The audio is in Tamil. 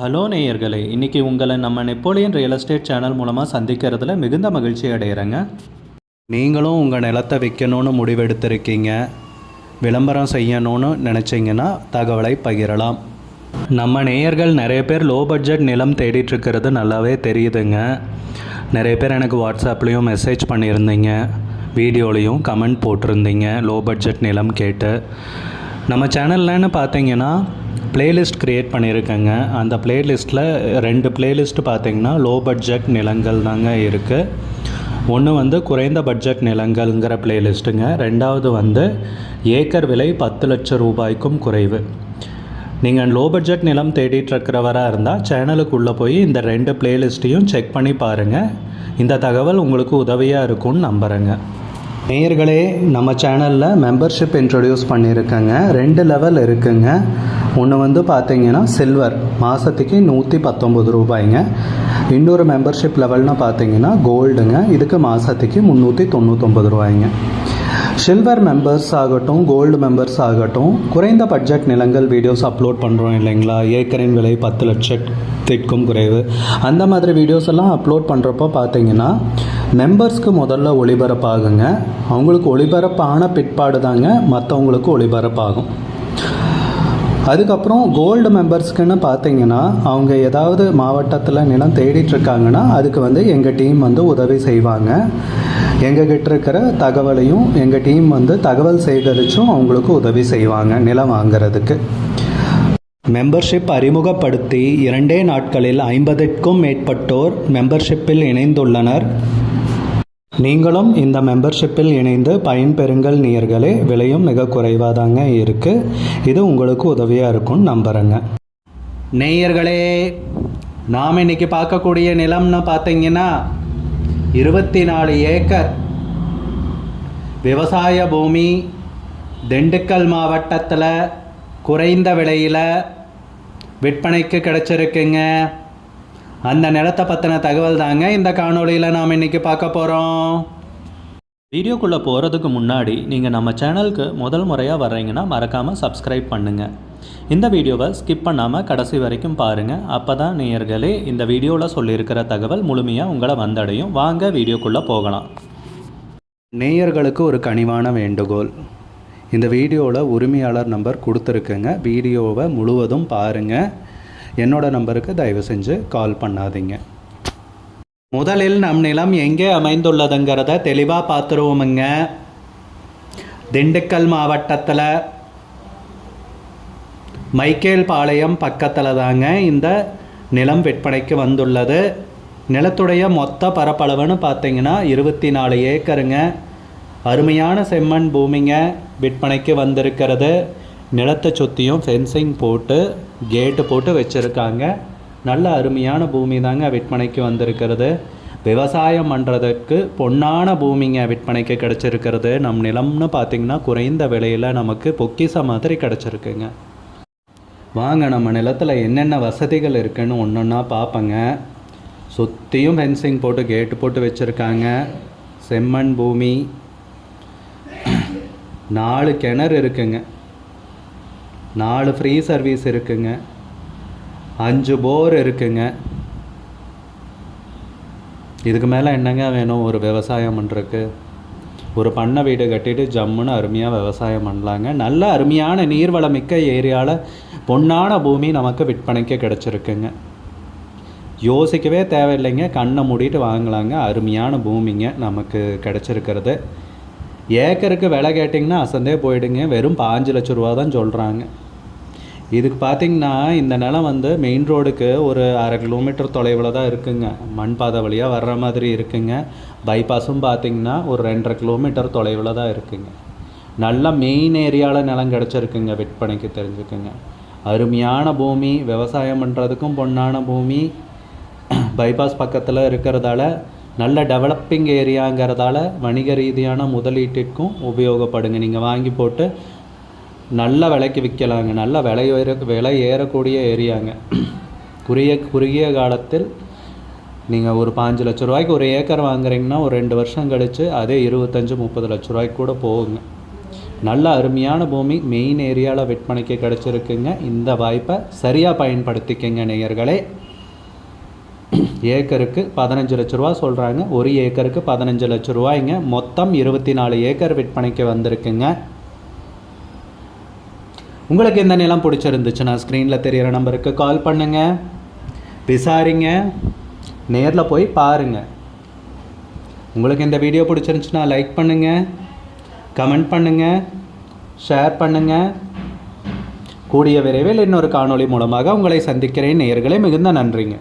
ஹலோ நேயர்களே, இன்றைக்கி உங்களை நம்ம நெப்போலியன் ரியல் எஸ்டேட் சேனல் மூலமாக சந்திக்கிறதுல மிகுந்த மகிழ்ச்சி அடைகிறேங்க. நீங்களும் உங்கள் நிலத்தை விற்கணும்னு முடிவெடுத்திருக்கீங்க, விளம்பரம் செய்யணும்னு நினச்சிங்கன்னா தகவலை பகிரலாம். நம்ம நேயர்கள் நிறைய பேர் லோ பட்ஜெட் நிலம் தேடிட்டுருக்கிறது நல்லாவே தெரியுதுங்க. நிறைய பேர் எனக்கு வாட்ஸ்அப்லேயும் மெசேஜ் பண்ணியிருந்தீங்க, வீடியோலையும் கமெண்ட் போட்டிருந்தீங்க லோ பட்ஜெட் நிலம் கேட்டு. நம்ம சேனல்லன்னு பார்த்தீங்கன்னா பிளேலிஸ்ட் க்ரியேட் பண்ணியிருக்கேங்க. அந்த பிளேலிஸ்ட்டில் 2 பிளேலிஸ்ட்டு பார்த்திங்கன்னா லோ பட்ஜெட் நிலங்கள் தாங்க இருக்குது. ஒன்று குறைந்த பட்ஜெட் நிலங்கள்ங்கிற பிளேலிஸ்ட்டுங்க. ரெண்டாவது ஏக்கர் விலை 10 லட்சம் ரூபாய்க்கும் குறைவு. நீங்கள் லோ பட்ஜெட் நிலம் தேடிட்டுருக்கிறவராக இருந்தால் சேனலுக்குள்ளே போய் இந்த 2 பிளேலிஸ்ட்டையும் செக் பண்ணி பாருங்கள். இந்த தகவல் உங்களுக்கு உதவியாக இருக்கும்னு நம்புகிறேங்க. நேயர்களே, நம்ம சேனலில் மெம்பர்ஷிப் இன்ட்ரடியூஸ் பண்ணியிருக்கேங்க. 2 லெவல் இருக்குங்க. ஒன்று பார்த்தீங்கன்னா சில்வர், மாதத்துக்கு 119 ரூபாய்ங்க. இன்னொரு மெம்பர்ஷிப் லெவல்னு பார்த்தீங்கன்னா கோல்டுங்க, இதுக்கு மாதத்துக்கு 399 ரூபாய்ங்க. சில்வர் மெம்பர்ஸ் ஆகட்டும், கோல்டு மெம்பர்ஸ் ஆகட்டும், குறைந்த பட்ஜெட் நிலங்கள் வீடியோஸ் அப்லோட் பண்ணுறோம் இல்லைங்களா, ஏக்கரின் விலை 10 லட்சத்திற்கும் குறைவு, அந்த மாதிரி வீடியோஸ் எல்லாம் அப்லோட் பண்ணுறப்போ பார்த்தீங்கன்னா மெம்பர்ஸ்க்கு முதல்ல ஒளிபரப்பாகுங்க. அவங்களுக்கு ஒளிபரப்பான பிற்பாடு தாங்க மற்றவங்களுக்கு ஒளிபரப்பாகும். அதுக்கப்புறம் கோல்டு மெம்பர்ஸ்க்குன்னு பார்த்தீங்கன்னா அவங்க ஏதாவது மாவட்டத்தில் நிலம் தேடிட்டுருக்காங்கன்னா அதுக்கு எங்கள் டீம் உதவி செய்வாங்க. எங்ககிட்ட இருக்கிற தகவலையும் எங்கள் டீம் தகவல் சேகரித்தும் அவங்களுக்கு உதவி செய்வாங்க நிலம் வாங்கிறதுக்கு. மெம்பர்ஷிப் அறிமுகப்படுத்தி 2 நாட்களில் 50க்கும் மேற்பட்டோர் மெம்பர்ஷிப்பில் இணைந்துள்ளனர். நீங்களும் இந்த மெம்பர்ஷிப்பில் இணைந்து பயன்பெறுங்கள் நேயர்களே. விலையும் மிக குறைவாக தாங்க இருக்குது. இது உங்களுக்கு உதவியாக இருக்கும்னு நம்புகிறேங்க. நேயர்களே, நாம் இன்றைக்கி பார்க்கக்கூடிய நிலம்னு பார்த்தீங்கன்னா 24 ஏக்கர் விவசாய பூமி, திண்டுக்கல் மாவட்டத்தில் குறைந்த விலையில் விற்பனைக்கு கிடச்சிருக்குங்க. அந்த நிலத்தை பற்றின தகவல் தாங்க இந்த காணொளியில் நாம் இன்றைக்கி பார்க்க போகிறோம். வீடியோக்குள்ளே போகிறதுக்கு முன்னாடி நீங்கள் நம்ம சேனலுக்கு முதல் முறையாக வர்றீங்கன்னா மறக்காமல் சப்ஸ்கிரைப் பண்ணுங்கள். இந்த வீடியோவை ஸ்கிப் பண்ணாமல் கடைசி வரைக்கும் பாருங்கள். அப்போ தான் நேயர்களே இந்த வீடியோவில் சொல்லியிருக்கிற தகவல் முழுமையாக உங்களை வந்தடையும். வாங்க வீடியோக்குள்ளே போகலாம். நேயர்களுக்கு ஒரு கனிவான வேண்டுகோள், இந்த வீடியோவில் உரிமையாளர் நம்பர் கொடுத்துருக்குங்க. வீடியோவை முழுவதும் பாருங்கள். என்னோடய நம்பருக்கு தயவு செஞ்சு கால் பண்ணாதீங்க. முதலில் நம் நிலம் எங்கே அமைந்துள்ளதுங்கிறத தெளிவாக பார்த்துருவோமுங்க. திண்டுக்கல் மாவட்டத்தில் மைக்கேல் பாளையம் பக்கத்தில் தாங்க இந்த நிலம் விற்பனைக்கு வந்துள்ளது. நிலத்துடைய மொத்த பரப்பளவுன்னு பார்த்தீங்கன்னா 24 ஏக்கருங்க. அருமையான செம்மண் பூமிங்க விற்பனைக்கு வந்திருக்கிறது. நிலத்தை சுற்றியும் ஃபென்சிங் போட்டு கேட்டு போட்டு வச்சுருக்காங்க. நல்ல அருமையான பூமி தாங்க விற்பனைக்கு வந்திருக்கிறது. விவசாயம் பண்ணுறதுக்கு பொன்னான பூமிங்க விற்பனைக்கு கிடச்சிருக்கிறது. நம் நிலம்னு பார்த்திங்கன்னா குறைந்த விலையில் நமக்கு பொக்கிச மாதிரி கிடச்சிருக்குங்க. வாங்க நம்ம நிலத்தில் என்னென்ன வசதிகள் இருக்குதுன்னு ஒன்றா பார்ப்பங்க. சுற்றியும் ஃபென்சிங் போட்டு கேட்டு போட்டு வச்சுருக்காங்க. செம்மண் பூமி, 4 கிணறு இருக்குங்க, 4 ஃப்ரீ சர்வீஸ் இருக்குங்க, 5 போர் இருக்குங்க. இதுக்கு மேலே என்னங்க வேணும் ஒரு விவசாயம் பண்ணுறதுக்கு? ஒரு பண்ணை வீடு கட்டிட்டு ஜம்முன்னு அருமையாக விவசாயம் பண்ணலாங்க. நல்ல அருமையான நீர்வளமிக்க ஏரியாவில் பொன்னான பூமி நமக்கு விற்பனைக்கு கிடச்சிருக்குங்க. யோசிக்கவே தேவையில்லைங்க, கண்ணை மூடிட்டு வாங்கலாங்க. அருமையான பூமிங்க நமக்கு கிடச்சிருக்கிறது. ஏக்கருக்கு விலை கேட்டிங்கன்னா அசந்தே போயிடுங்க. வெறும் 5 லட்ச ரூபா தான் சொல்கிறாங்க. இதுக்கு பார்த்திங்கன்னா இந்த நிலம் மெயின் ரோடுக்கு ஒரு 1/2 கிலோமீட்டர் தொலைவில் தான் இருக்குங்க. மண் பாதை வழியாக வர்ற மாதிரி இருக்குங்க. பைபாஸும் பார்த்திங்கன்னா ஒரு 2.5 கிலோமீட்டர் தொலைவில் தான் இருக்குங்க. நல்ல மெயின் ஏரியாவில் நிலம் கிடச்சிருக்குங்க விற்பனைக்கு, தெரிஞ்சுக்குங்க. அருமையான பூமி, விவசாயம் பண்ணுறதுக்கும் பொன்னான பூமி, பைபாஸ் பக்கத்தில் இருக்கிறதால நல்ல டெவலப்பிங் ஏரியாங்கிறதால வணிக ரீதியான முதலீட்டிற்கும் உபயோகப்படுங்க. நீங்கள் வாங்கி போட்டு நல்ல விலைக்கு விற்கலாங்க. நல்ல விலை ஏறக்கூடிய ஏரியாங்க. குறுகிய காலத்தில் நீங்கள் ஒரு 5 லட்ச ரூபாய்க்கு ஒரு ஏக்கர் வாங்குறீங்கன்னா ஒரு 2 வருஷம் கழித்து அதே 25-30 லட்ச ரூபாய்க்கு கூட போகுங்க. நல்ல அருமையான பூமி மெயின் ஏரியாவில் விற்பனைக்கு கிடச்சிருக்குங்க. இந்த வாய்ப்பை சரியாக பயன்படுத்திக்கங்க நேயர்களே. ஏக்கருக்கு 15 லட்ச ரூபா சொல்கிறாங்க. ஒரு ஏக்கருக்கு 15 லட்ச ரூபாய்ங்க. மொத்தம் 24 ஏக்கர் விற்பனைக்கு வந்திருக்குங்க. உங்களுக்கு இந்த நிலம் பிடிச்சிருந்துச்சுன்னா ஸ்க்ரீனில் தெரிகிற நம்பருக்கு கால் பண்ணுங்கள், விசாரிங்க, நேரில் போய் பாருங்கள். உங்களுக்கு இந்த வீடியோ பிடிச்சிருந்துச்சுன்னா லைக் பண்ணுங்கள், கமெண்ட் பண்ணுங்கள், ஷேர் பண்ணுங்கள். கூடிய விரைவில் இன்னொரு காணொளி மூலமாக உங்களை சந்திக்கிறேன் நேயர்களே. மிகுந்த நன்றிங்க.